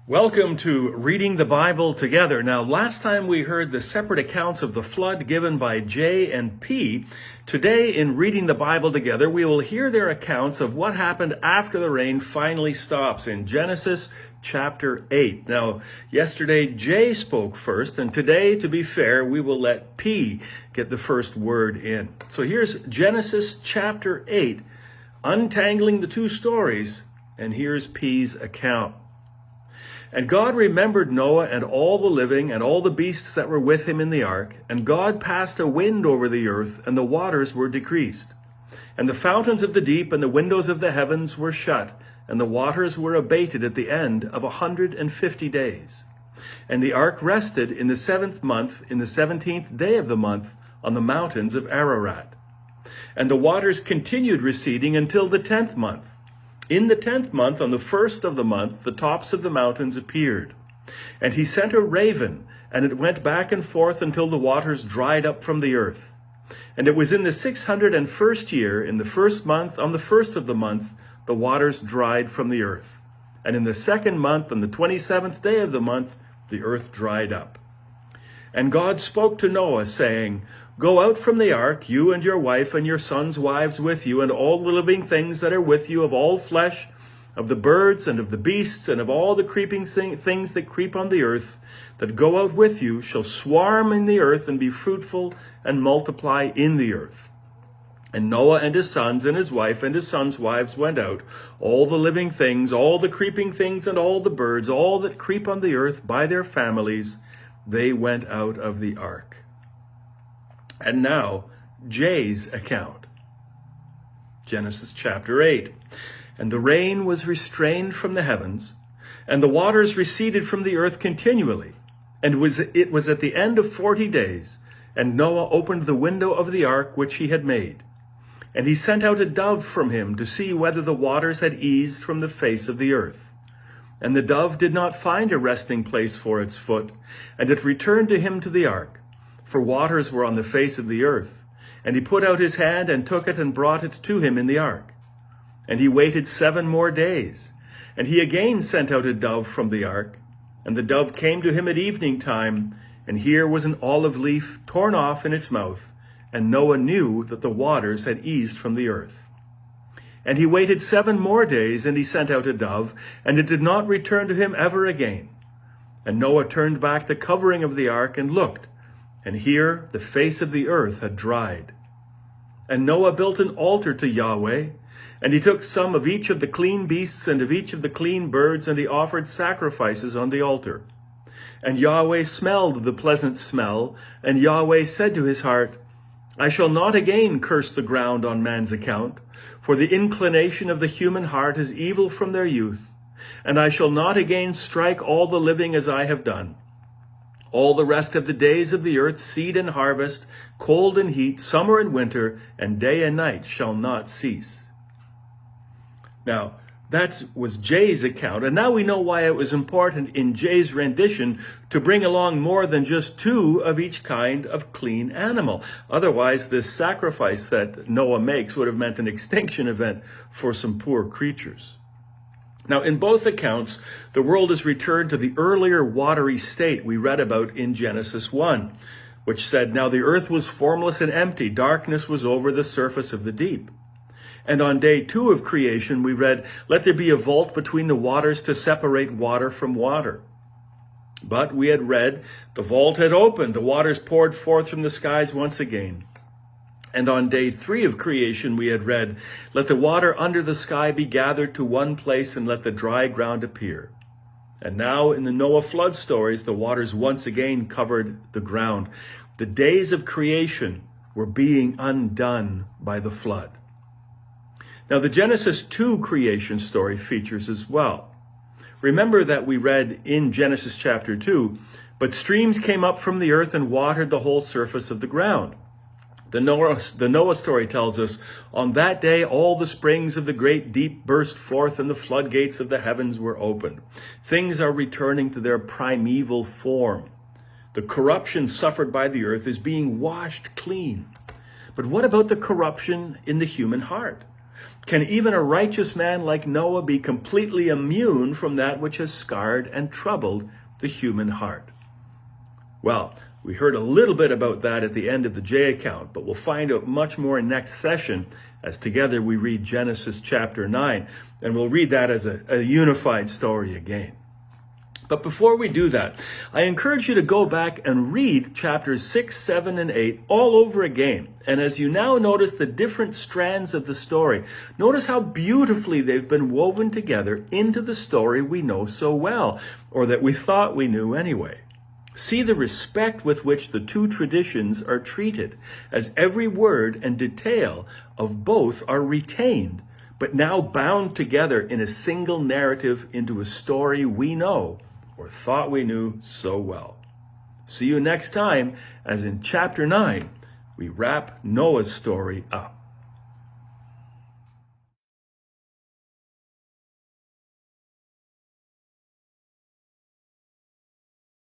Welcome to Reading the Bible Together. Now, last time we heard the separate accounts of the flood given by J and P. Today, in Reading the Bible Together, we will hear their accounts of what happened after the rain finally stops in Genesis chapter 8. Now, yesterday J spoke first, and today, to be fair, we will let P get the first word in. So here's Genesis chapter 8, untangling the two stories, and here's P's account. And God remembered Noah and all the living and all the beasts that were with him in the ark. And God passed a wind over the earth, and the waters were decreased. And the fountains of the deep and the windows of the heavens were shut, and the waters were abated at the end of 150 days. And the ark rested in the 7th month, in the 17th day of the month, on the mountains of Ararat. And the waters continued receding until the 10th month. In the 10th month, on the 1st of the month, the tops of the mountains appeared. And he sent a raven, and it went back and forth until the waters dried up from the earth. And it was in the 601st year, in the 1st month, on the 1st of the month, the waters dried from the earth. And in the 2nd month, on the 27th day of the month, the earth dried up. And God spoke to Noah, saying, Go out from the ark, you and your wife and your sons' wives with you, and all the living things that are with you, of all flesh, of the birds and of the beasts, and of all the creeping things that creep on the earth, that go out with you, shall swarm in the earth and be fruitful and multiply in the earth. And Noah and his sons and his wife and his sons' wives went out, all the living things, all the creeping things, and all the birds, all that creep on the earth by their families, they went out of the ark. And now, J's account. Genesis chapter 8. And the rain was restrained from the heavens, and the waters receded from the earth continually. And it was at the end of 40 days, and Noah opened the window of the ark which he had made. And he sent out a dove from him to see whether the waters had eased from the face of the earth. And the dove did not find a resting place for its foot, and it returned to him to the ark. For waters were on the face of the earth. And he put out his hand and took it and brought it to him in the ark. And he waited 7 more days. And he again sent out a dove from the ark. And the dove came to him at evening time, and here was an olive leaf torn off in its mouth. And Noah knew that the waters had eased from the earth. And he waited 7 more days, and he sent out a dove, and it did not return to him ever again. And Noah turned back the covering of the ark and looked, and here the face of the earth had dried. And Noah built an altar to Yahweh, and he took some of each of the clean beasts and of each of the clean birds, and he offered sacrifices on the altar. And Yahweh smelled the pleasant smell, and Yahweh said to his heart, I shall not again curse the ground on man's account, for the inclination of the human heart is evil from their youth, and I shall not again strike all the living as I have done. All the rest of the days of the earth, seed and harvest, cold and heat, summer and winter, and day and night shall not cease. Now, that was J's account, and now we know why it was important in J's rendition to bring along more than just 2 of each kind of clean animal. Otherwise, this sacrifice that Noah makes would have meant an extinction event for some poor creatures. Now, in both accounts, the world is returned to the earlier watery state we read about in Genesis 1, which said, Now the earth was formless and empty, darkness was over the surface of the deep. And on day 2 of creation, we read, Let there be a vault between the waters to separate water from water. But we had read, the vault had opened, the waters poured forth from the skies once again. And on day 3 of creation, we had read, Let the water under the sky be gathered to one place, and let the dry ground appear. And now in the Noah flood stories, the waters once again covered the ground. The days of creation were being undone by the flood. Now the Genesis 2 creation story features as well. Remember that we read in Genesis chapter 2, But streams came up from the earth and watered the whole surface of the ground. The Noah story tells us, On that day all the springs of the great deep burst forth, and the floodgates of the heavens were opened. Things are returning to their primeval form. The corruption suffered by the earth is being washed clean. But what about the corruption in the human heart? Can even a righteous man like Noah be completely immune from that which has scarred and troubled the human heart? Well, we heard a little bit about that at the end of the J account, but we'll find out much more next session as together we read Genesis chapter 9, and we'll read that as a unified story again. But before we do that, I encourage you to go back and read chapters 6, 7, and 8 all over again. And as you now notice the different strands of the story, notice how beautifully they've been woven together into the story we know so well, or that we thought we knew anyway. See the respect with which the two traditions are treated, as every word and detail of both are retained, but now bound together in a single narrative into a story we know or thought we knew so well. See you next time as in chapter 9, we wrap Noah's story up.